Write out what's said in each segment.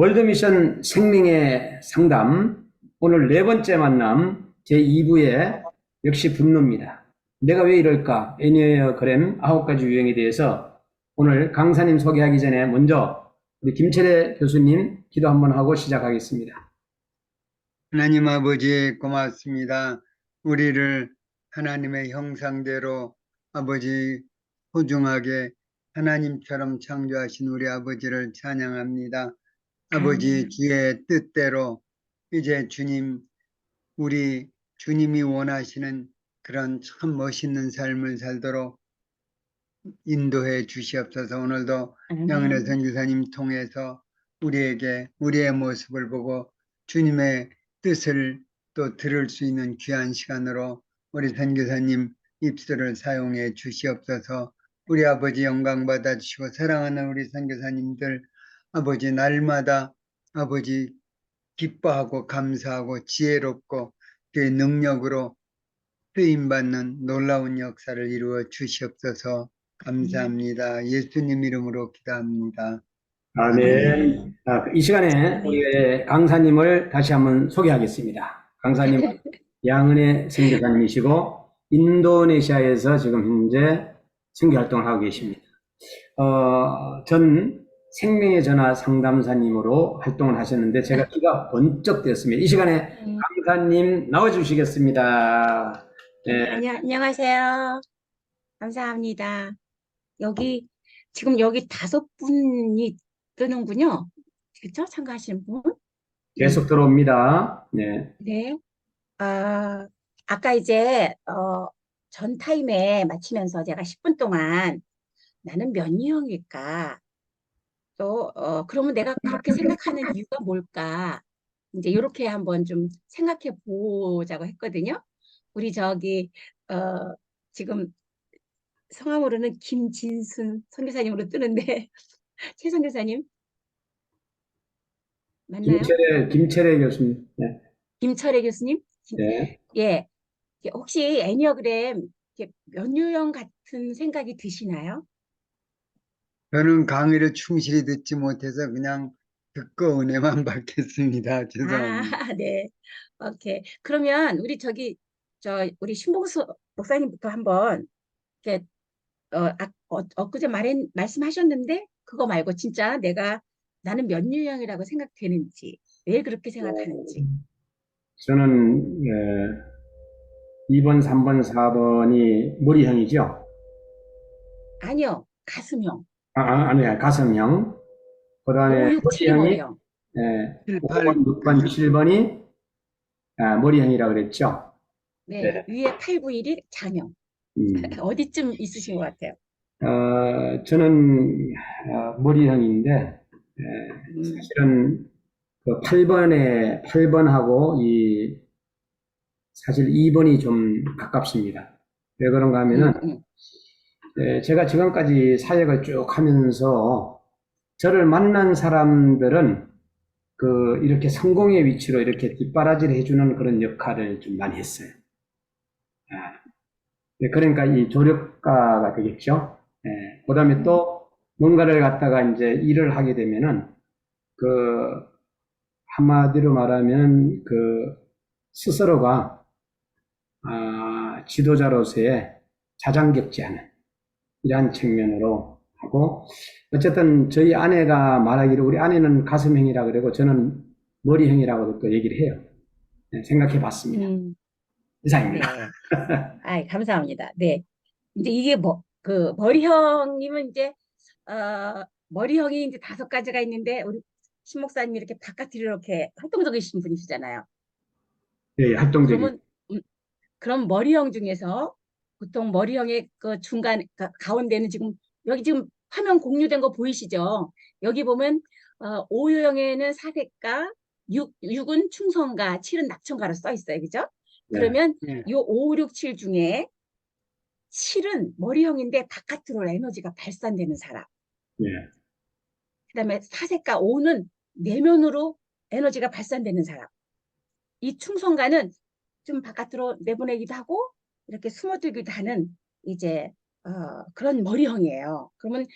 월드미션 생명의 상담, 오늘 네 번째 만남 제2부에 역시 분노입니다. 내가 왜 이럴까? 애니어그램 9가지 유형에 대해서 오늘 강사님 소개하기 전에 먼저 우리 김철애 교수님 기도 한번 하고 시작하겠습니다. 하나님 아버지 고맙습니다. 우리를 하나님의 형상대로 아버지 소중하게 하나님처럼 창조하신 우리 아버지를 찬양합니다. 아버지 주의 뜻대로 이제 주님, 우리 주님이 원하시는 그런 참 멋있는 삶을 살도록 인도해 주시옵소서. 오늘도 양은혜 선교사님 통해서 우리에게 우리의 모습을 보고 주님의 뜻을 또 들을 수 있는 귀한 시간으로 우리 선교사님 입술을 사용해 주시옵소서. 우리 아버지 영광 받아주시고 사랑하는 우리 선교사님들 아버지 날마다 아버지 기뻐하고 감사하고 지혜롭고 그의 능력으로 쓰임받는 놀라운 역사를 이루어 주시옵소서. 감사합니다. 예수님 이름으로 기도합니다. 아멘. 이 시간에 우리 강사님을 다시 한번 소개하겠습니다. 강사님은 양은혜 선교사님이시고 인도네시아에서 지금 현재 선교활동을 하고 계십니다. 전 생명의 전화 상담사님으로 활동을 하셨는데 제가 귀가 번쩍 되었습니다. 이 시간에 강사님 나와주시겠습니다. 네. 안녕하세요. 감사합니다. 지금 여기 5분이 뜨는군요. 그렇죠? 참가하시는 분? 계속 들어옵니다. 네. 네. 아까 이제 전 타임에 마치면서 제가 10분 동안 나는 몇 유형일까? 또 그러면 내가 그렇게 생각하는 이유가 뭘까? 이제 이렇게 한번 좀 생각해 보자고 했거든요. 우리 지금 성함으로는 김진순 선교사님으로 뜨는데 최 선교사님 맞나요? 김철애 교수님. 네. 김철애 교수님? 네. 예. 혹시 애니어그램 몇 유형 같은 생각이 드시나요? 저는 강의를 충실히 듣지 못해서 그냥 듣고 은혜만 받겠습니다. 죄송합니다. 네. 오케이. 그러면 우리 신봉수 목사님부터 한번 이렇게 엊그제 말씀하셨는데 그거 말고 진짜 나는 몇 유형이라고 생각되는지, 왜 그렇게 생각하는지. 저는 2번, 3번, 4번이 머리형이죠? 아니요, 가슴형. 아니야, 가슴형. 그 다음에 5, 6, 7이 머리형이 머리형. 5번, 6번, 7번이 머리형이라고 그랬죠? 네, 위에 8, 9, 1이 장형. 어디쯤 있으신 것 같아요? 저는 머리형인데 사실은 그 8번하고 사실 2번이 좀 가깝습니다. 왜 그런가 하면은 제가 지금까지 사역을 쭉 하면서 저를 만난 사람들은 이렇게 성공의 위치로 이렇게 뒷바라지를 해주는 그런 역할을 좀 많이 했어요. 네, 그러니까 이 조력가가 되겠죠. 그 다음에 또 뭔가를 갖다가 이제 일을 하게 되면은 한마디로 말하면 스스로가 지도자로서의 자장격제하는 이러한 측면으로 하고, 어쨌든 저희 아내가 말하기를 우리 아내는 가슴형이라 그러고 저는 머리형이라고 또 얘기를 해요. 네, 생각해 봤습니다. 이상입니다. 네. 감사합니다. 네. 이제 이게 머리형이면 이제, 머리형이 이제 5가지가 있는데, 우리 신 목사님이 이렇게 바깥으로 이렇게 활동적이신 분이시잖아요. 네, 활동적인. 그럼 머리형 중에서 보통 머리형의 그 가운데는 여기 지금 화면 공유된 거 보이시죠? 여기 보면 5유형에는 사색가, 6은 충성가, 7은 낙천가로 써 있어요. 그죠? 네. 그러면 요 5, 6, 7 중에 7은 머리형인데 바깥으로 에너지가 발산되는 사람. 네. 그다음에 사색가 5는 내면으로 에너지가 발산되는 사람. 이 충성가는 좀 바깥으로 내보내기도 하고 이렇게 숨어들기도 하는 이제 그런 머리형이에요. 그러면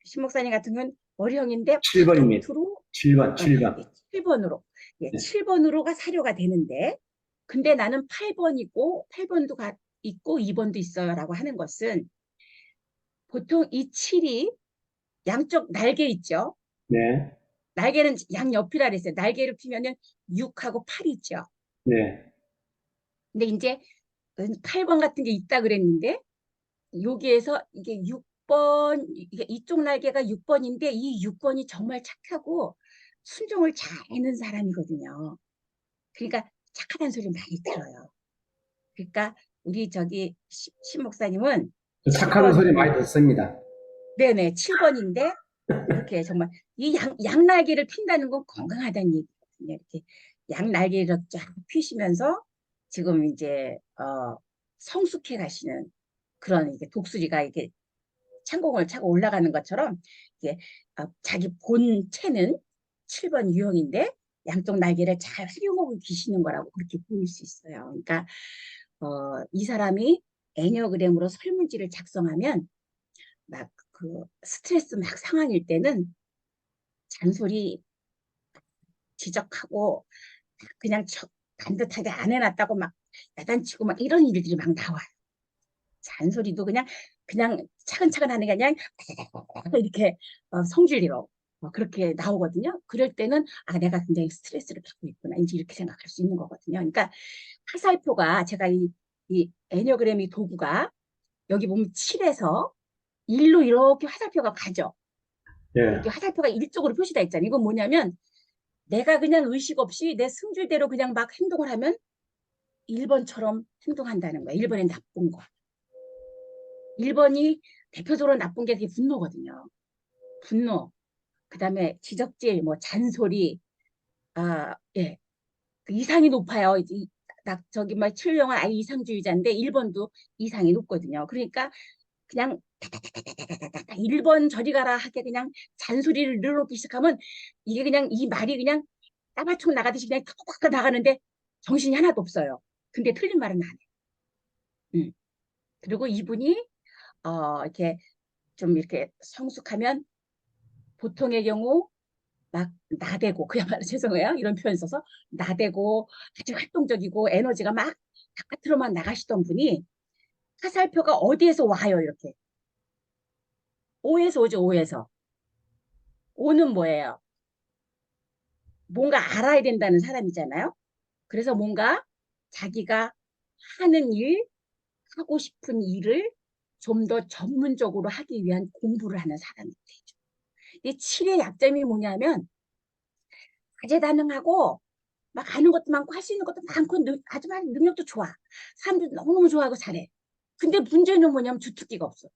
신 목사님 같은 경우는 머리형인데 7번입니다. 바깥으로 7번, 예, 7번. 7번으로. 예, 네. 7번으로가 사료가 되는데, 근데 나는 8번이고, 8번도 있고, 2번도 있어요라고 하는 것은 보통 이 7이 양쪽 날개 있죠? 네. 날개는 양옆이라 그랬어요. 날개를 피면은 6하고 8이 있죠. 네. 근데 이제 8번 같은 게 있다 그랬는데, 여기에서 이게 6번, 이게 이쪽 날개가 6번인데, 이 6번이 정말 착하고 순종을 잘 하는 사람이거든요. 그러니까 착하다는 소리 많이 들어요. 그러니까 우리 저기 신 목사님은 착하다는 소리 7번, 많이 듣습니다. 네네, 7번인데, 이렇게 정말 이 양날개를 핀다는 건 건강하다는 얘기거든요. 이렇게 양날개를 쫙 펴시면서 지금 이제 성숙해 가시는 그런 이게 독수리가 이렇게 창공을 차고 올라가는 것처럼 이게 자기 본체는 7번 유형인데 양쪽 날개를 잘 활용하고 계시는 거라고 그렇게 보일 수 있어요. 그러니까 이 사람이 애니어그램으로 설문지를 작성하면 막 그 스트레스 막 상황일 때는 잔소리 지적하고 그냥 반듯하게 안 해놨다고 막 야단치고 막 이런 일들이 막 나와요. 잔소리도 그냥 차근차근 하는 게 아니라 이렇게 성질대로 그렇게 나오거든요. 그럴 때는 내가 굉장히 스트레스를 받고 있구나 이제 이렇게 생각할 수 있는 거거든요. 그러니까 화살표가 제가 이 애니어그램 도구가 여기 보면 7에서 1로 이렇게 화살표가 가죠. 예. 이렇게 화살표가 일쪽으로 표시되어 있잖아요. 이건 뭐냐면 내가 그냥 의식 없이 내 승질대로 그냥 막 행동을 하면 1번처럼 행동한다는 거야. 1번이 나쁜 거. 1번이 대표적으로 나쁜 게 되게 분노거든요. 분노, 그다음에 지적질, 뭐 잔소리, 예, 그 이상이 높아요. 저기 막 7형은 아예 이상주의자인데 1번도 이상이 높거든요. 그러니까 그냥 1번 저리 가라 하게 그냥 잔소리를 늘어놓기 시작하면 이게 그냥 이 말이 그냥 따발총 나가듯이 그냥 탁탁 나가는데 정신이 하나도 없어요. 근데 틀린 말은 안 해. 음. 그리고 이분이 이렇게 좀 이렇게 성숙하면 보통의 경우 막 나대고 그야말로 죄송해요 이런 표현 써서 나대고 아주 활동적이고 에너지가 막 바깥으로만 나가시던 분이 화살표가 어디에서 와요 이렇게 5에서 오죠 5에서 5는 뭐예요? 뭔가 알아야 된다는 사람이잖아요. 그래서 뭔가 자기가 하는 일, 하고 싶은 일을 좀 더 전문적으로 하기 위한 공부를 하는 사람이 되죠. 이 7의 약점이 뭐냐면 다재다능하고 막 아는 것도 많고 할 수 있는 것도 많고 아주 많은 능력도 좋아. 사람들 너무너무 좋아하고 잘해. 근데 문제는 뭐냐면 주특기가 없어.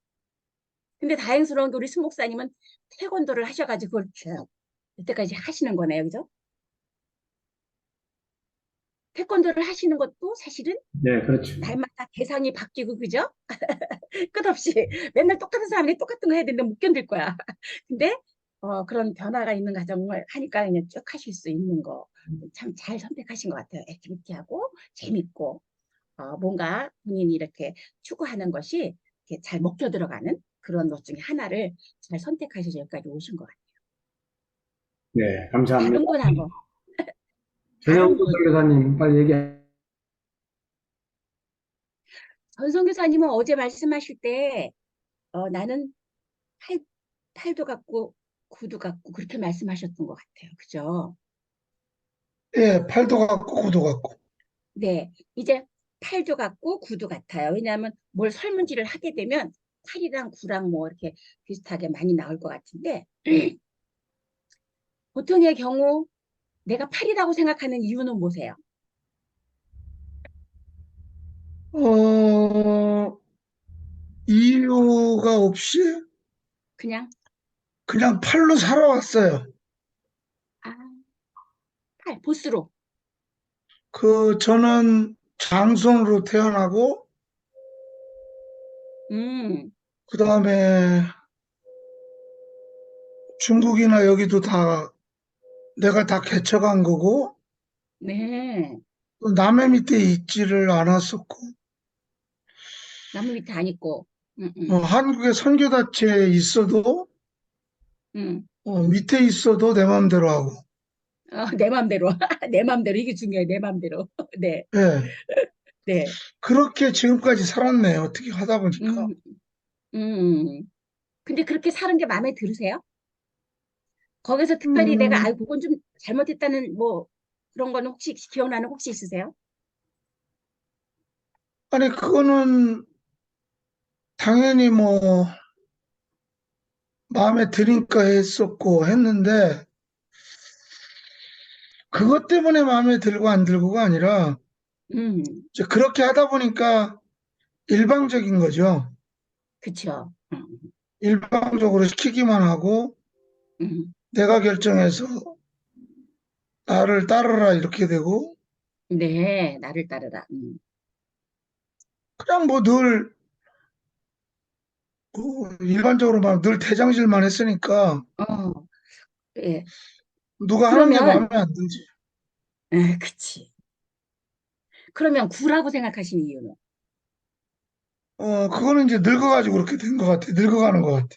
근데 다행스러운 게 우리 수 목사님은 태권도를 하셔가지고 그걸 쭉 이때까지 하시는 거네요. 그죠? 태권도를 하시는 것도 사실은 네, 그렇죠. 날마다 대상이 바뀌고 그죠? 끝없이 맨날 똑같은 사람이 똑같은 거 해야 되는데 못 견딜 거야. 근데 그런 변화가 있는 과정을 하니까 그냥 쭉 하실 수 있는 거 참 잘 선택하신 것 같아요. 액티비티하고 재밌고 뭔가 본인이 이렇게 추구하는 것이 이렇게 잘 먹혀 들어가는 그런 것 중에 하나를 잘 선택하셔서 여기까지 오신 것 같아요. 네, 감사합니다. 다른 분 한번 전영국 다른 분 교사님, 빨리 얘기해. 전성 교사님은 어제 말씀하실 때 나는 팔, 팔도 같고 구도 같고 그렇게 말씀하셨던 것 같아요. 그죠? 예, 팔도 같고 구도 같고. 네. 이제 팔도 같고 구도 같아요. 왜냐하면 뭘 설문지를 하게 되면 팔이랑 구랑 뭐 이렇게 비슷하게 많이 나올 것 같은데 보통의 경우 내가 팔이라고 생각하는 이유는 뭐세요? 어, 이유가 없이 그냥 그냥 팔로 살아왔어요. 아, 보스로. 저는 장손으로 태어나고, 음, 그 다음에 중국이나 여기도 내가 다 개척한 거고, 네. 또 남의 밑에 있지를 않았었고, 나무 밑에 안 있고. 한국에 선교단체에 있어도 음. 밑에 있어도 내 마음대로 하고. 내 맘대로. 내 맘대로. 이게 중요해. 내 맘대로. 네, 예. 네. 그렇게 지금까지 살았네. 어떻게 하다 보니까. 음, 음. 근데 그렇게 사는 게 마음에 들으세요? 거기서 특별히 내가, 음, 그건 좀 잘못했다는, 뭐, 그런 거는 혹시 기억나는 거 혹시 있으세요? 아니, 그거는 당연히 뭐, 마음에 드니까 했었고 했는데, 그것 때문에 마음에 들고 안 들고가 아니라, 음, 이제 그렇게 하다 보니까 일방적인 거죠. 그쵸. 일방적으로 시키기만 하고, 음. 내가 결정해서 나를 따르라 이렇게 되고, 네, 나를 따르라. 그냥 뭐 늘, 일반적으로 막 늘 대장질만 했으니까, 어, 예. 누가 하는 게 마음에 그러면, 안 들지. 그치. 그러면 구라고 생각하시는 이유는? 그거는 이제 늙어가지고 그렇게 된 것 같아. 늙어가는 것 같아.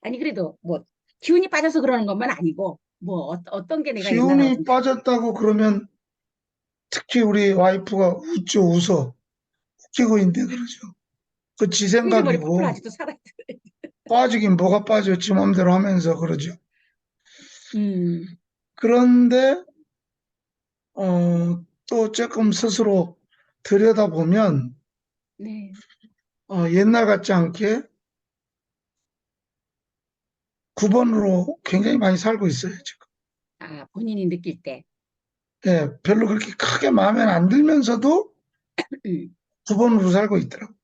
아니, 그래도 뭐, 기운이 빠져서 그러는 것만 아니고, 뭐, 어떤 게 내가 옛날하고 기운이 좀 다르. 빠졌다고 그러면 특히 우리 와이프가 웃죠, 웃어. 웃기고 있는데 그러죠. 그 지 당신 머리 펄펄 생각이고, 아직도 살아있어. 빠지긴 뭐가 빠져, 지 맘대로 하면서 그러죠. 음, 그런데, 또 조금 스스로 들여다보면, 네. 옛날 같지 않게 9번으로 굉장히 많이 살고 있어요, 지금. 본인이 느낄 때. 예, 별로 그렇게 크게 마음에 안 들면서도 음. 9번으로 살고 있더라고요.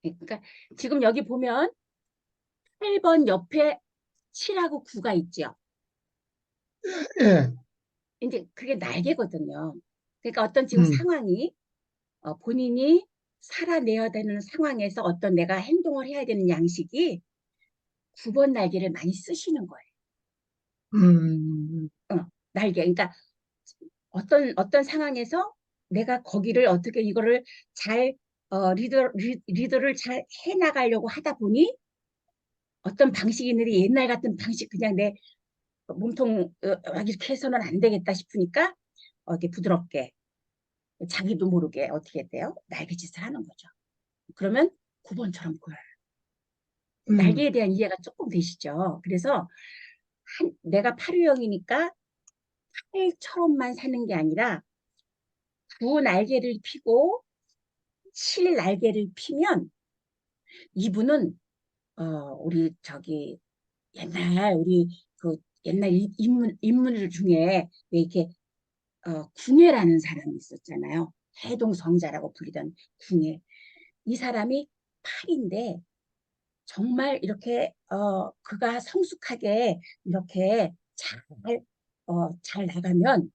그러니까 지금 여기 보면 8번 옆에 7하고 9가 있죠. 예, 이제 그게 날개거든요. 그러니까 어떤 지금 음, 상황이 본인이 살아내야 되는 상황에서 어떤 내가 행동을 해야 되는 양식이 9번 날개를 많이 쓰시는 거예요. 음, 날개. 그러니까 어떤 상황에서 내가 거기를 어떻게 이거를 잘 리더를 잘 해나가려고 하다 보니 어떤 방식이 있는데 옛날 같은 방식 그냥 내 몸통 막 이렇게 해서는 안 되겠다 싶으니까 이렇게 부드럽게 자기도 모르게 어떻게 돼요? 날개짓을 하는 거죠. 그러면 9번처럼 보여요. 음, 날개에 대한 이해가 조금 되시죠? 그래서 내가 8유형이니까 8처럼만 사는 게 아니라 9 날개를 피고 7 날개를 피면 이분은 우리 저기 옛날 우리 그 옛날 인물 중에 왜 이렇게 궁예라는 사람이 있었잖아요. 해동성자라고 불리던 궁예. 이 사람이 8인데 정말 이렇게 그가 성숙하게 이렇게 잘 나가면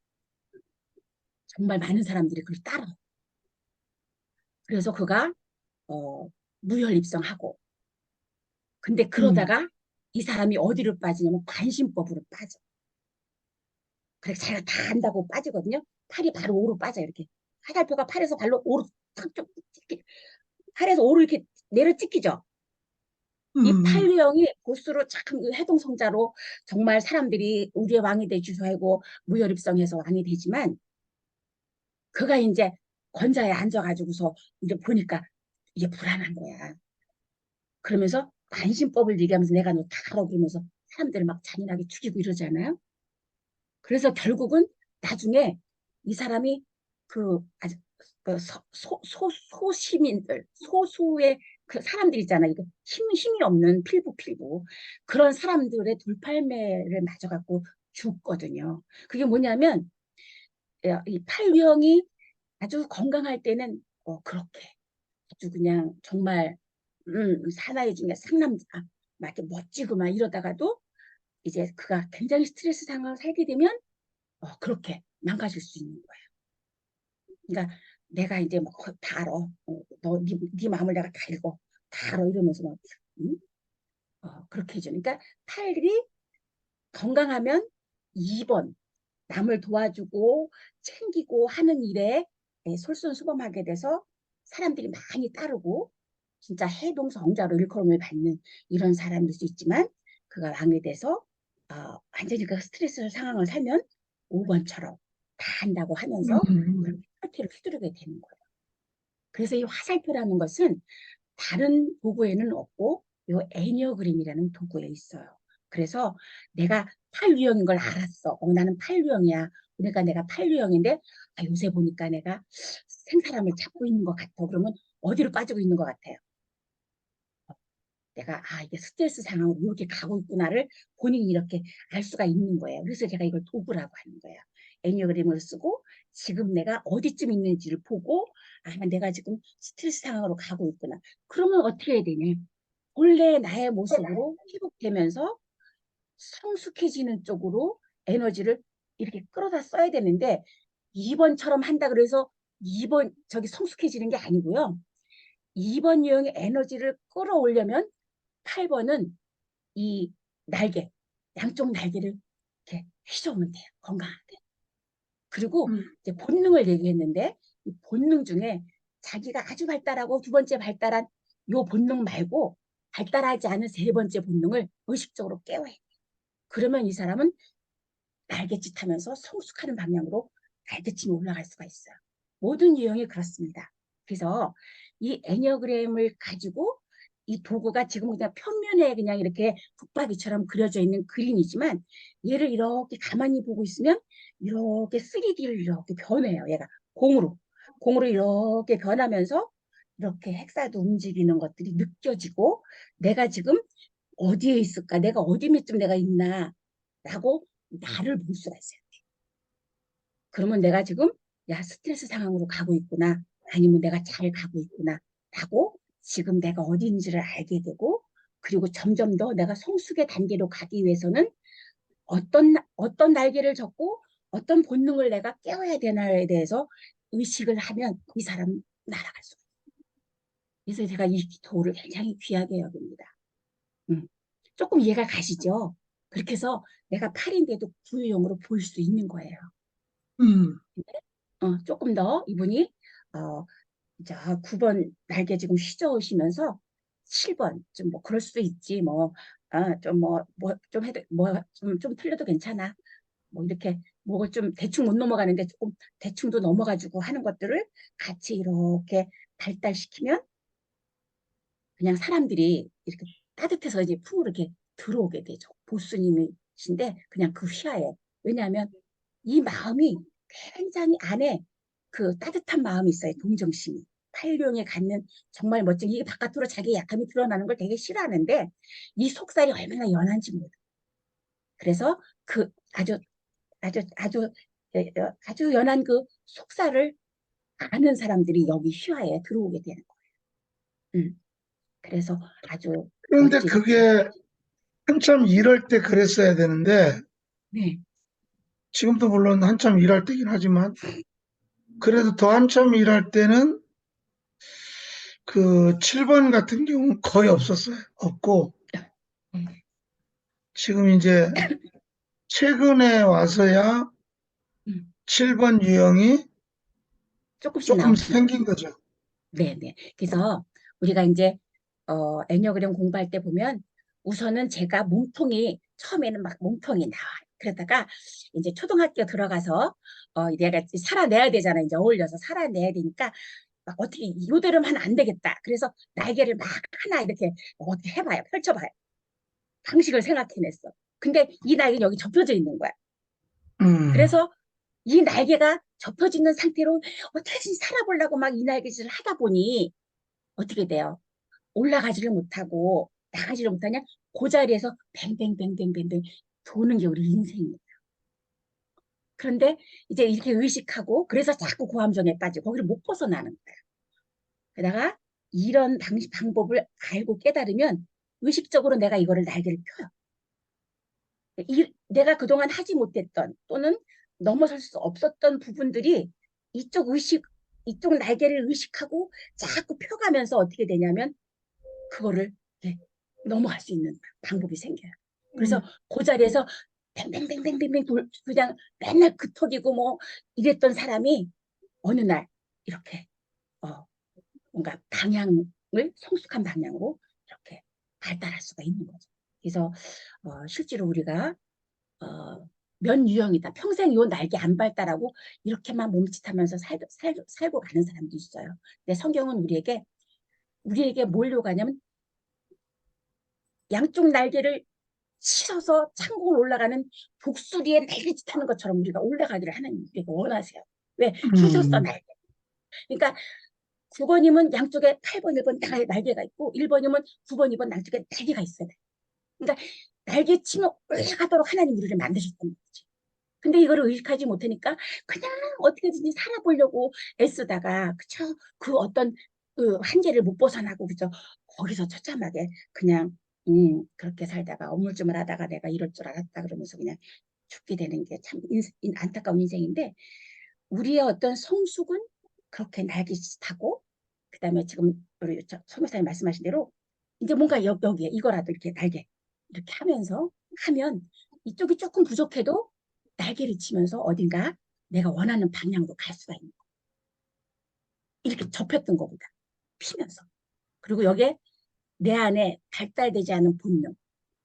정말 많은 사람들이 그걸 따라. 그래서 그가 어, 무혈입성하고 근데 음, 그러다가 이 사람이 어디로 빠지냐면 관심법으로 빠져. 그래서 자기가 다 안다고 빠지거든요. 팔이 바로 오로 빠져 이렇게. 화살표가 팔에서 발로 오로 탁쭉 찍히. 팔에서 오로 이렇게 내려 찍히죠. 이 음, 팔유형이 보스로 참 해동성자로 정말 사람들이 우리의 왕이 되주소 하고 무혈입성해서 왕이 되지만 그가 이제 권좌에 앉아가지고서 이제 보니까 이게 불안한 거야. 그러면서 관심법을 얘기하면서 내가 너 다 알아 그러면서 사람들을 막 잔인하게 죽이고 이러잖아요. 그래서 결국은 나중에 이 사람이 그 아주 소시민들 소수의 그 사람들 있잖아요. 이거 힘이 없는 필부 그런 사람들의 돌팔매를 맞아갖고 죽거든요. 그게 뭐냐면 이 팔유형이 아주 건강할 때는 그렇게 아주 그냥 정말 사나이 중에 상남자 막 이렇게 멋지고 막 이러다가도 이제 그가 굉장히 스트레스 상황을 살게 되면 그렇게 망가질 수 있는 거예요. 그러니까 내가 이제 뭐다 알아. 네 마음을 내가 다 읽어. 다 알아. 이러면서 막, 응? 그렇게 해줘. 그러니까 팔이 건강하면 2번 남을 도와주고 챙기고 하는 일에 솔선수범하게 돼서 사람들이 많이 따르고 진짜 해동성자로 일컬음을 받는 이런 사람일 수 있지만 그가 왕이 돼서 완전히 그 스트레스 상황을 살면 5번처럼 다 한다고 하면서 그렇게 혈태를 휘두르게 되는 거예요. 그래서 이 화살표라는 것은 다른 도구에는 없고 요 애니어그램이라는 도구에 있어요. 그래서 내가 팔유형인 걸 알았어. 나는 팔유형이야. 그러니까 내가 팔유형인데 요새 보니까 내가 생사람을 잡고 있는 것 같아. 그러면 어디로 빠지고 있는 것 같아요? 내가 이게 스트레스 상황으로 이렇게 가고 있구나를 본인이 이렇게 알 수가 있는 거예요. 그래서 제가 이걸 도구라고 하는 거예요. 애니어그램을 쓰고 지금 내가 어디쯤 있는지를 보고 내가 지금 스트레스 상황으로 가고 있구나. 그러면 어떻게 해야 되냐? 본래 나의 모습으로 회복되면서 성숙해지는 쪽으로 에너지를 이렇게 끌어다 써야 되는데 2번처럼 한다 그래서 2번 저기 성숙해지는 게 아니고요. 2번 유형의 에너지를 끌어올려면 8번은 이 날개, 양쪽 날개를 이렇게 휘저으면 돼요. 건강하게. 그리고 이제 본능을 얘기했는데 이 본능 중에 자기가 아주 발달하고 두 번째 발달한 요 본능 말고 발달하지 않은 세 번째 본능을 의식적으로 깨워야 돼. 그러면 이 사람은 날갯짓 하면서 성숙하는 방향으로 날갯짓이 올라갈 수가 있어요. 모든 유형이 그렇습니다. 그래서 이 애니어그램을 가지고 이 도구가 지금 그냥 평면에 그냥 이렇게 북박이처럼 그려져 있는 그림이지만 얘를 이렇게 가만히 보고 있으면 이렇게 3D를 이렇게 변해요. 얘가 공으로 이렇게 변하면서 이렇게 헥사도 움직이는 것들이 느껴지고 내가 지금 어디에 있을까? 내가 어디쯤 내가 있나? 라고 나를 볼 수가 있어요. 그러면 내가 지금 스트레스 상황으로 가고 있구나. 아니면 내가 잘 가고 있구나. 라고 지금 내가 어딘지를 알게 되고 그리고 점점 더 내가 성숙의 단계로 가기 위해서는 어떤 날개를 접고 어떤 본능을 내가 깨워야 되나에 대해서 의식을 하면 이 사람은 날아갈 수가 있어요. 그래서 제가 이 도를 굉장히 귀하게 여깁니다. 조금 이해가 가시죠? 그렇게 해서 내가 8인데도 구유형으로 보일 수 있는 거예요. 음, 조금 더 이분이 자 9번 날개 지금 휘저으시면서 7번 좀 뭐 그럴 수도 있지 좀 해도 좀 틀려도 괜찮아 뭐 이렇게 뭐가 좀 대충 못 넘어가는데 조금 대충도 넘어가지고 하는 것들을 같이 이렇게 발달시키면 그냥 사람들이 이렇게 따뜻해서 이제 품으로 이렇게 들어오게 되죠. 보스님이신데 그냥 그 휘하에 왜냐하면 이 마음이 굉장히 안에 그 따뜻한 마음이 있어요. 동정심이. 팔룡에 갖는 정말 멋진 이게 바깥으로 자기 약함이 드러나는 걸 되게 싫어하는데 이 속살이 얼마나 연한지 몰라. 그래서 그 아주 아주 연한 그 속살을 아는 사람들이 여기 휘하에 들어오게 되는 거예요. 그래서 아주 그런데 멋지게. 그게 한참 일할 때 그랬어야 되는데, 네. 지금도 물론 한참 일할 때긴 하지만, 그래도 더 한참 일할 때는 그 7번 같은 경우는 거의 없었어요. 없고, 네. 지금 이제 최근에 와서야 음, 7번 유형이 조금씩 조금 나오기 생긴 거죠. 네네. 그래서 우리가 이제 애니어그램 공부할 때 보면 우선은 제가 몸통이 처음에는 막 몸통이 나와요. 그러다가 이제 초등학교 들어가서 내가 살아내야 되잖아. 이제 어울려서 살아내야 되니까 막 어떻게 이대로만 하면 안 되겠다. 그래서 날개를 막 하나 이렇게 어떻게 해봐요. 펼쳐봐요. 방식을 생각해냈어. 근데 이 날개는 여기 접혀져 있는 거야. 음, 그래서 이 날개가 접혀져 있는 상태로 어떻게든 살아보려고 막 이 날개질을 하다 보니 어떻게 돼요? 올라가지를 못하고 나가지를 못하냐? 그 자리에서 뱅뱅뱅뱅뱅뱅 도는 게 우리 인생이에요. 그런데 이제 이렇게 의식하고 그래서 자꾸 고함정에 빠지고 거기를 못 벗어나는 거예요. 게다가 이런 방법을 알고 깨달으면 의식적으로 내가 이거를 날개를 펴요. 내가 그동안 하지 못했던 또는 넘어설 수 없었던 부분들이 이쪽 의식, 이쪽 날개를 의식하고 자꾸 펴가면서 어떻게 되냐면 그거를 넘어갈 수 있는 방법이 생겨요. 그래서 그 자리에서 뱅뱅뱅뱅뱅뱅 그냥 맨날 그턱이고 뭐 이랬던 사람이 어느 날 이렇게 뭔가 방향을 성숙한 방향으로 이렇게 발달할 수가 있는 거죠. 그래서 실제로 우리가 면 유형이다. 평생 요 날개 안 발달하고 이렇게만 몸짓하면서 살고 가는 사람도 있어요. 근데 성경은 우리에게 뭘 요구하냐면 양쪽 날개를 치러서 창공을 올라가는 독수리의 날개짓 하는 것처럼 우리가 올라가기를 하나님 우리가 원하세요. 왜? 주셨어, 날개. 그러니까 9번이면 양쪽에 8번, 1번 날개가 있고 1번이면 9번, 2번 양쪽에 날개가 있어야 돼. 그러니까 날개 치며 올라가도록 하나님 우리를 만드셨던 거지. 근데 이거를 의식하지 못하니까 그냥 어떻게든지 살아보려고 애쓰다가 그쵸? 그 어떤 그 한계를 못 벗어나고 그죠? 거기서 처참하게 그냥 그렇게 살다가 어물쭈물하다가 내가 이럴 줄 알았다 그러면서 그냥 죽게 되는 게 참 안타까운 인생인데 우리의 어떤 성숙은 그렇게 날개짓하고 그다음에 지금 우리 소매사님 말씀하신 대로 이제 뭔가 여기에 이거라도 이렇게 날개 이렇게 하면 이쪽이 조금 부족해도 날개를 치면서 어딘가 내가 원하는 방향으로 갈 수가 있는 거예요. 이렇게 접혔던 것보다 피면서. 그리고 여기에 내 안에 발달되지 않은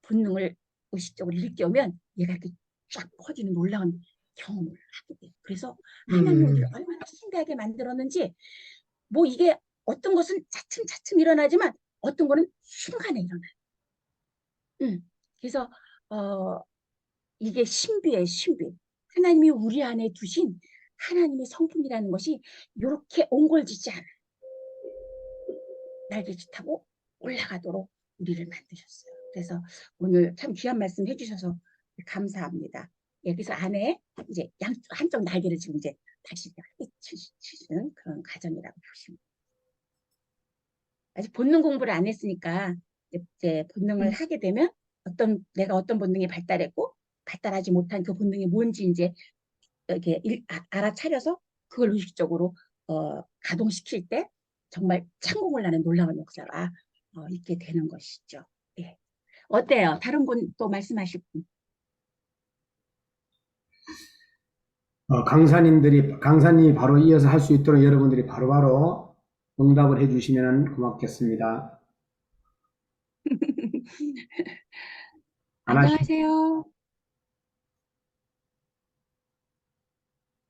본능을 의식적으로 일깨우면 얘가 이렇게 쫙 퍼지는 놀라운 경험을 하게 돼요. 그래서 하나님이 우리를 얼마나 신비하게 만들었는지 뭐 이게 어떤 것은 차츰차츰 일어나지만 어떤 거는 순간에 일어나요. 그래서 이게 신비예요, 신비. 하나님이 우리 안에 두신 하나님의 성품이라는 것이 이렇게 옹골지지 않아요. 날개짓하고 올라가도록 우리를 만드셨어요. 그래서 오늘 참 귀한 말씀 해주셔서 감사합니다. 여기서 안에 이제 한쪽 날개를 지금 이제 다시 치시는 그런 과정이라고 보시면 돼요. 아직 본능 공부를 안 했으니까 이제 본능을 하게 되면 내가 어떤 본능이 발달했고 발달하지 못한 그 본능이 뭔지 이제 이렇게 알아차려서 그걸 의식적으로 가동시킬 때 정말 창공을 나는 놀라운 역사가 있게 되는 것이죠. 예. 어때요? 다른 분 또 말씀하실 분? 강사님이 바로 이어서 할 수 있도록 여러분들이 바로바로 응답을 해주시면 고맙겠습니다. 안 하시- 안녕하세요.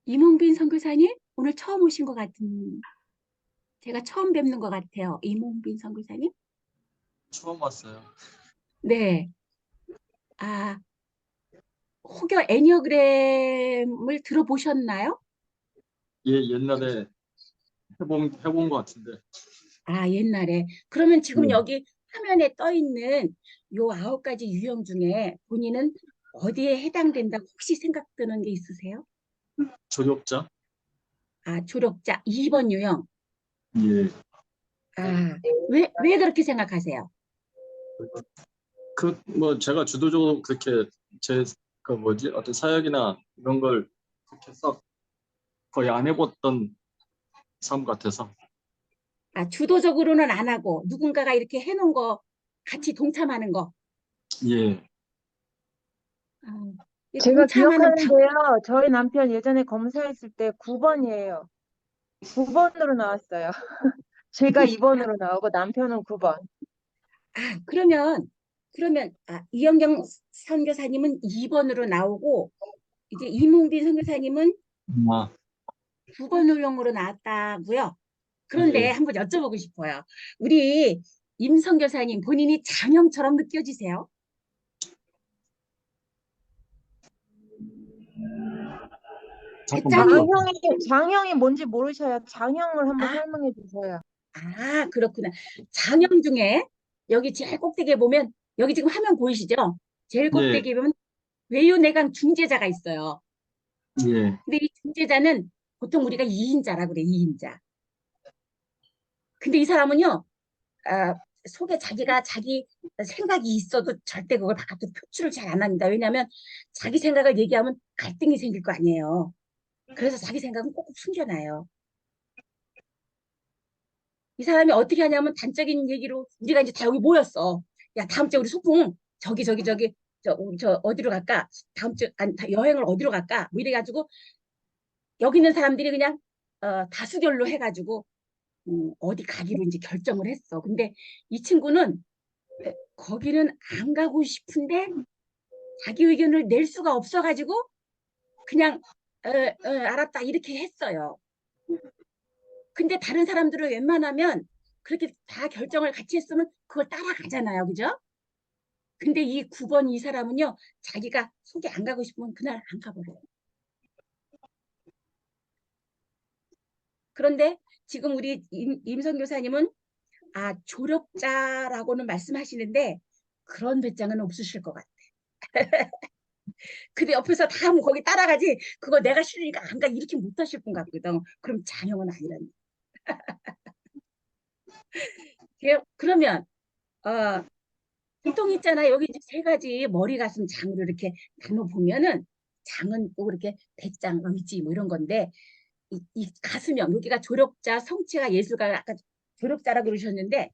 이몽빈 선교사님? 오늘 처음 오신 것 같은, 제가 처음 뵙는 것 같아요. 이몽빈 선교사님? 처음 왔어요. 네. 아, 혹여 애니어그램을 들어보셨나요? 예, 옛날에 해본 것 같은데. 아, 옛날에. 그러면 지금 네. 여기 화면에 떠 있는 요 9가지 유형 중에 본인은 어디에 해당된다고 혹시 생각드는 게 있으세요? 조력자? 아, 조력자 2번 유형. 예. 아, 왜 그렇게 생각하세요? 제가 주도적으로 그렇게 어떤 사역이나 이런 걸 그렇게 썩 거의 안 해봤던 삶 같아서. 아, 주도적으로는 안 하고 누군가가 이렇게 해놓은 거 같이 동참하는 거. 예. 아, 이 제가 동참하는 기억하는데요. 저희 남편 예전에 검사했을 때 9번이에요. 9번으로 나왔어요. 제가 2번으로 나오고 남편은 9번. 아, 그러면 이영경 선교사님은 2번으로 나오고 이제 이몽빈 선교사님은 아, 9번 훈령으로 나왔다고요. 그런데 예. 한번 여쭤보고 싶어요. 우리 임 선교사님 본인이 장형처럼 느껴지세요? 잠깐만요. 장형이 뭔지 모르셔요. 장형을 한번 아, 설명해 주세요. 아, 그렇구나. 장형 중에 여기 제일 꼭대기에 보면 여기 지금 화면 보이시죠? 제일 예. 꼭대기에 보면 외유내강 중재자가 있어요. 예. 근데 이 중재자는 보통 우리가 2인자라고 그래, 2인자. 근데 이 사람은요, 속에 자기 생각이 있어도 절대 그걸 바깥으로 표출을 잘 안 합니다. 왜냐하면 자기 생각을 얘기하면 갈등이 생길 거 아니에요. 그래서 자기 생각은 꼭꼭 숨겨놔요. 이 사람이 어떻게 하냐면 단적인 얘기로 우리가 이제 다 여기 모였어. 야, 다음 주에 우리 소풍 저기 저 어디로 갈까? 다음 주 여행을 어디로 갈까? 뭐 이래가지고 여기 있는 사람들이 그냥 다수결로 해가지고 어디 가기로 이제 결정을 했어. 근데 이 친구는 거기는 안 가고 싶은데 자기 의견을 낼 수가 없어가지고 그냥 알았다 이렇게 했어요. 근데 다른 사람들은 웬만하면 그렇게 다 결정을 같이 했으면 그걸 따라가잖아요. 그죠? 근데 이 9번 이 사람은요, 자기가 속이 안 가고 싶으면 그날 안 가버려요. 그런데 지금 우리 임선 교사님은 조력자라고는 말씀하시는데 그런 배짱은 없으실 것 같아. 근데 옆에서 다 뭐 거기 따라가지 그거 내가 싫으니까 안 가 이렇게 못하실 분 같거든. 그럼 장형은 아니라는. 그러면 보통 있잖아. 여기 이제 세 가지 머리, 가슴, 장으로 이렇게 나눠 보면은 장은 또 이렇게 배짱, 의지 뭐 이런 건데 이 가슴형 여기가 조력자, 성취가, 예술가 아까 조력자라 그러셨는데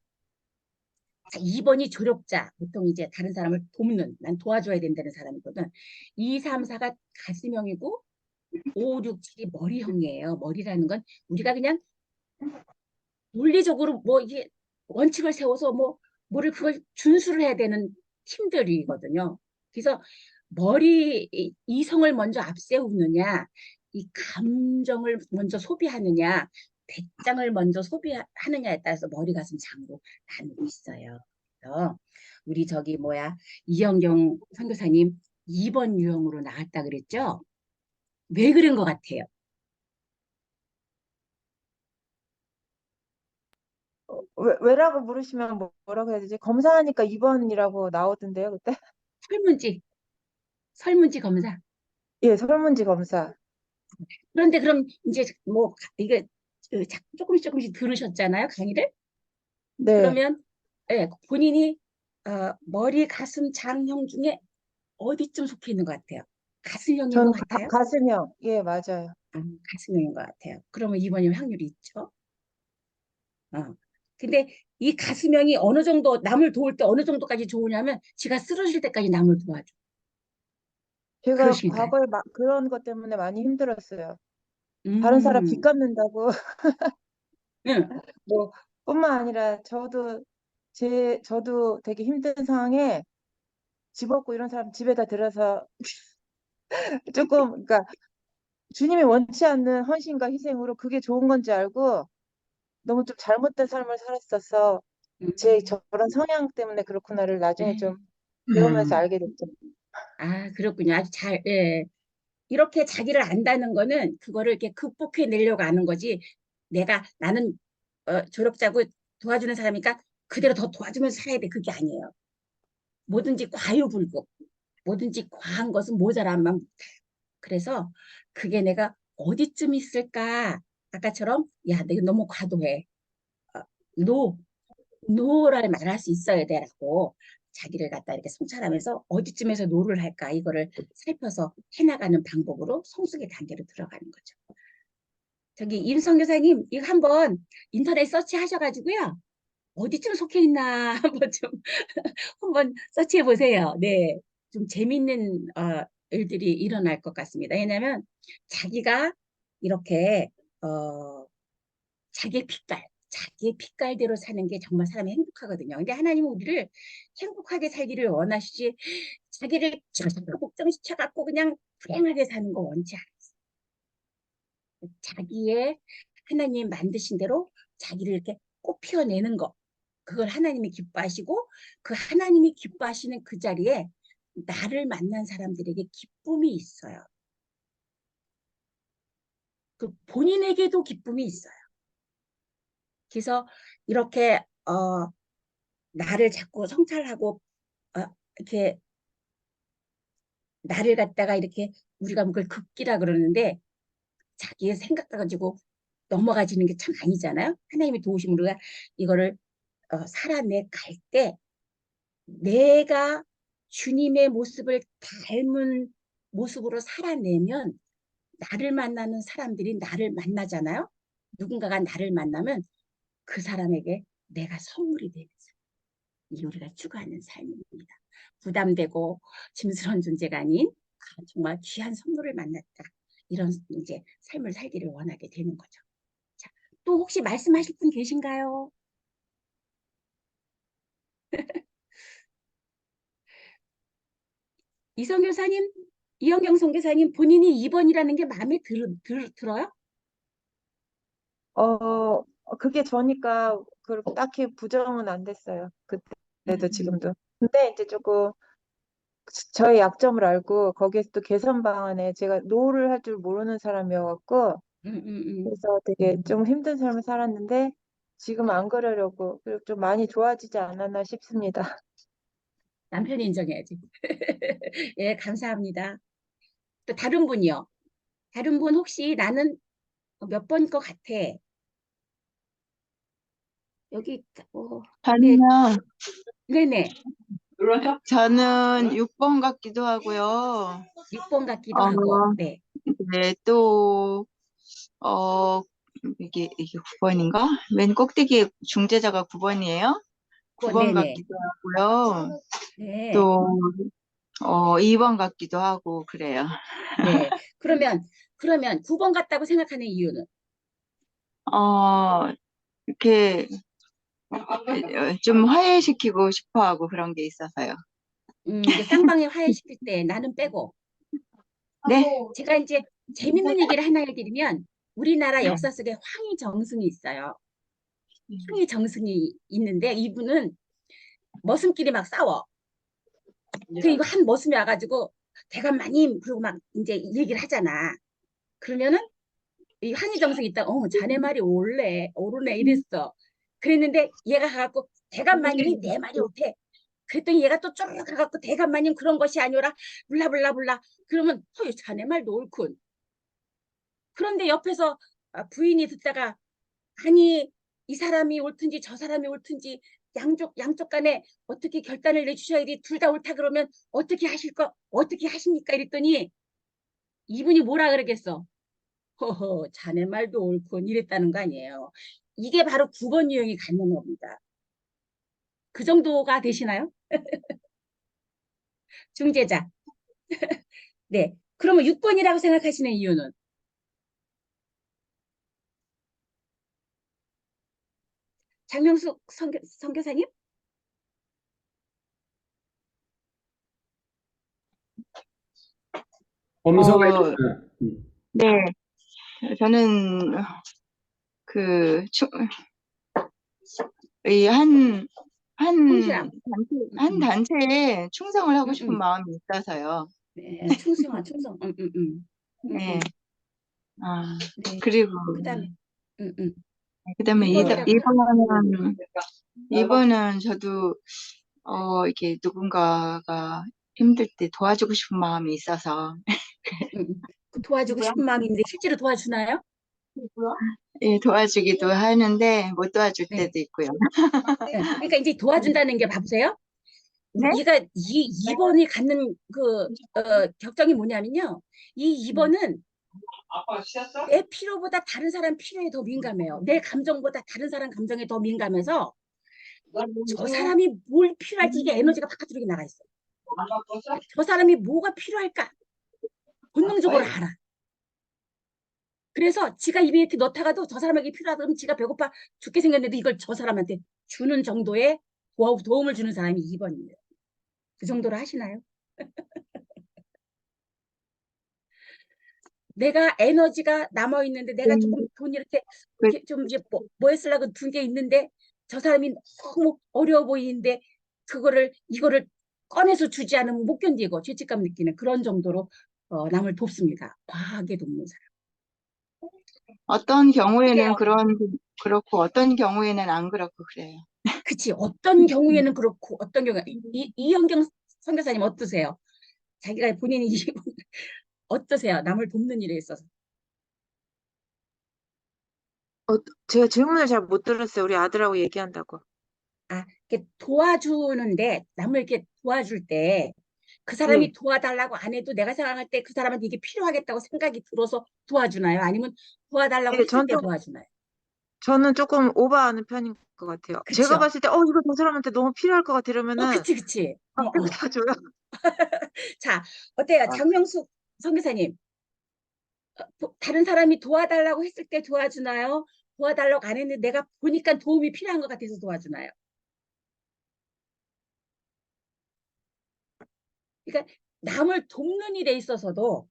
자, 2번이 조력자. 보통 이제 다른 사람을 돕는, 난 도와줘야 된다는 사람이거든. 2, 3, 4가 가슴형이고 5, 6, 7이 머리형이에요. 머리라는 건 우리가 그냥 논리적으로 뭐 이게 원칙을 세워서 뭐를 그걸 준수를 해야 되는 팀들이거든요. 그래서 이성을 먼저 앞세우느냐, 이 감정을 먼저 소비하느냐, 배짱을 먼저 소비하느냐에 따라서 머리, 가슴, 장으로 나누고 있어요. 그래서 우리 저기 이영경 선교사님 2번 유형으로 나왔다 그랬죠? 왜 그런 것 같아요? 왜라고 물으시면 뭐라고 해야 되지? 검사하니까 2번이라고 나오던데요, 그때? 설문지, 설문지 검사. 예, 설문지 검사. 그런데 그럼 이제 이게 조금씩 들으셨잖아요, 강의를. 네. 그러면 본인이 머리, 가슴, 장형 중에 어디쯤 속해 있는 것 같아요? 가슴형인 것 전 같아요? 가슴형. 예, 맞아요. 가슴형인 것 같아요. 그러면 이번이면 확률이 있죠. 근데 이 가슴형이 어느 정도 남을 도울 때 어느 정도까지 좋으냐면 지가 쓰러질 때까지 남을 도와줘. 제가 그러시니까. 과거에 그런 것 때문에 많이 힘들었어요. 다른 사람 빚 음, 갚는다고. 응. 뭐, 뿐만 아니라 저도 되게 힘든 상황에 집 없고 이런 사람 집에다 들어서 그러니까 주님이 원치 않는 헌신과 희생으로 그게 좋은 건지 알고 너무 좀 잘못된 삶을 살았어서 저런 성향 때문에 그렇구나를 나중에 네. 좀 배우면서 알게 됐죠. 그렇군요. 예. 이렇게 자기를 안다는 거는 그거를 이렇게 극복해 내려고 하는 거지. 나는 졸업자고 도와주는 사람이니까 그대로 더 도와주면서 살아야 돼. 그게 아니에요. 뭐든지 과유불급, 뭐든지 과한 것은 모자란만 못해요. 그래서 그게 내가 어디쯤 있을까? 아까처럼 야, 내가 너무 과도해. 어, 노, 노를 말할 수 있어야 돼라고 자기를 갖다 이렇게 성찰하면서 어디쯤에서 노를 할까 이거를 살펴서 해나가는 방법으로 성숙의 단계로 들어가는 거죠. 저기 임성 교사님 이거 한번 인터넷 서치 하셔가지고요. 어디쯤 속해 있나 한번 좀 한번 서치해 보세요. 네, 좀 재밌는 일들이 일어날 것 같습니다. 왜냐하면 자기가 이렇게 어, 자기의 빛깔대로 사는 게 정말 사람이 행복하거든요. 근데 하나님은 우리를 행복하게 살기를 원하시지 자기를 복종시켜갖고 그냥 불행하게 사는 거 원치 않아요. 자기의 하나님 만드신 대로 자기를 이렇게 꽃 피워내는 거 그걸 하나님이 기뻐하시고 그 하나님이 기뻐하시는 그 자리에 나를 만난 사람들에게 기쁨이 있어요. 그 본인에게도 기쁨이 있어요. 그래서 이렇게 나를 자꾸 성찰하고 어, 이렇게 나를 갖다가 이렇게 우리가 그걸 극기라 그러는데 자기의 생각 가지고 넘어가지는 게 참 아니잖아요. 하나님이 도우시면 우리가 이거를 살아내 갈 때 내가 주님의 모습을 닮은 모습으로 살아내면 나를 만나는 사람들이 나를 만나잖아요. 누군가가 나를 만나면 그 사람에게 내가 선물이 되는 삶. 이 우리가 추구하는 삶입니다. 부담되고 짐스러운 존재가 아닌 정말 귀한 선물을 만났다. 이런 이제 삶을 살기를 원하게 되는 거죠. 자, 또 혹시 말씀하실 분 계신가요? 이성교사님, 이현경 선교사님 본인이 2번이라는 게 마음에 들어요? 그게 저니까 그렇게 딱히 부정은 안 됐어요. 그때도 음, 지금도. 근데 이제 조금 저의 약점을 알고 거기에서 또 개선 방안에 제가 노를 할 줄 모르는 사람이어갖고 음, 음, 음. 그래서 되게 좀 힘든 삶을 살았는데 지금 안 그러려고 그리고 좀 많이 좋아지지 않았나 싶습니다. 남편이 인정해야지. 예, 감사합니다. 또 다른 분이요. 다른 분 혹시 나는 몇 번일 것 같아? 여기, 네, 저는요, 네네. 저는 6번 같기도 하고요. 6번 같기도 어, 하고, 네. 네, 또, 어, 이게 9번인가? 맨 꼭대기 중재자가 9번이에요. 9번 네네. 같기도 하고요. 네. 또, 2번 같기도 하고, 그래요. 네. 그러면 9번 같다고 생각하는 이유는? 어, 이렇게 좀 화해시키고 싶어 하고 그런 게 있어서요. 이제 쌍방에 화해시킬 때 나는 빼고. 네? 제가 이제 재밌는 얘기를 하나 해드리면, 우리나라 역사 속에 황희정승이 있어요. 황희정승이 있는데, 이분은 머슴끼리 막 싸워. 그 이거 한 머슴이 와가지고, 대감마님, 그러고 막 이제 얘기를 하잖아. 그러면은, 이 한희정승이 있다, 자네 말이 옳네, 이랬어. 그랬는데 얘가 가갖고 대감마님이 내 말이 옳대. 그랬더니 얘가 또 쭉 가갖고 대감마님 그런 것이 아니오라 블라블라블라. 그러면 자네 말도 옳군. 그런데 옆에서 부인이 듣다가 아니 이 사람이 옳든지 저 사람이 옳든지 양쪽 간에 어떻게 결단을 내주셔야지 둘 다 옳다 그러면 어떻게 하십니까 이랬더니 이분이 뭐라 그러겠어. 허허, 자네 말도 옳군 이랬다는 거 아니에요. 이게 바로 9번 유형이 갖는 겁니다. 그 정도가 되시나요? 중재자. 네. 그러면 6번이라고 생각하시는 이유는? 장명숙 선교사님? 범서가 어, 음. 네. 저는 이 성실함. 한 음. 단체에 충성을 하고 음, 싶은 음. 마음이 있어서요. 네, 충성. 네. 아, 네. 그리고, 그다음에 음, 음. 그다음에 6번이라고. 2번은 저도, 이렇게 누군가가 힘들 때 도와주고 싶은 마음이 있어서, 그 도와주고 싶은 마음인데 실제로 도와주나요? 예, 도와주기도 하는데, 못 도와줄 네. 때도 있고요. 네. 그러니까 이제 도와준다는 게 봐보세요. 네? 얘가 2번이 갖는 그 격정이 뭐냐면요. 이 2번은 내 필요보다 다른 사람 필요에 더 민감해요. 내 감정보다 다른 사람 감정에 더 민감해서 저 사람이 뭘 필요할지 이게 에너지가 바깥으로 나가 있어요. 저 사람이 뭐가 필요할까? 본능적으로 알아. 그래서 지가 입에 이렇게 넣다가도 저 사람에게 필요하다 그러면 지가 배고파 죽게 생겼는데 이걸 저 사람한테 주는 정도의 도움을 주는 사람이 2번이에요. 그 정도로 하시나요? 내가 에너지가 남아 있는데 내가 조금 돈 이렇게 좀 이제 뭐 했으려고 둔 게 있는데 저 사람이 너무 어려워 보이는데 이거를 꺼내서 주지 않으면 못 견디고 죄책감 느끼는 그런 정도로 남을 돕습니다. 과하게 돕는 사람. 어떤 경우에는 어떻게요? 그렇고, 어떤 경우에는 안 그렇고, 그래요. 그치. 어떤 경우에는 그렇고 어떤 경우에 이현경 선교사님 어떠세요? 자기가 본인이 어떠세요? 남을 돕는 일에 있어서. 제가 질문을 잘 못 들었어요. 우리 아들하고 얘기한다고. 이렇게 도와주는데 남을 이렇게 도와줄 때 그 예. 사람이 도와달라고 안 해도 내가 생각할 때 그 사람한테 이게 필요하겠다고 생각이 들어서 도와주나요? 아니면 도와달라고 예, 했을 때 도와주나요? 저는 조금 오버하는 편인 것 같아요. 제가 그쵸? 봤을 때, 이거 저 사람한테 너무 필요할 것 같아 이러면은 그치. 꼭 사줘요. 자, 어때요? 장명숙 선교사님, 다른 사람이 도와달라고 했을 때 도와주나요? 도와달라고 안 했는데 내가 보니까 도움이 필요한 것 같아서 도와주나요? 그러니까 남을 돕는 일에 있어서도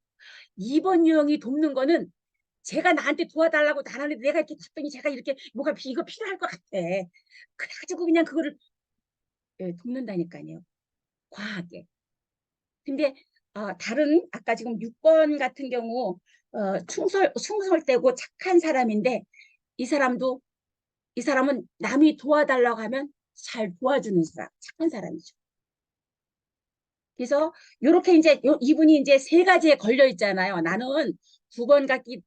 2번 유형이 돕는 거는 제가 나한테 도와달라고 나한테 내가 이렇게 답더니 제가 이렇게 뭐가 이거 필요할 것 같아. 그래가지고 그냥 그거를 돕는다니까요. 과하게. 근데 다른 아까 지금 6번 같은 경우 충성되고 착한 사람인데 이 사람은 남이 도와달라고 하면 잘 도와주는 사람, 착한 사람이죠. 그래서 이렇게 이제 이분이 이제 세 가지에 걸려 있잖아요. 나는 9번 같기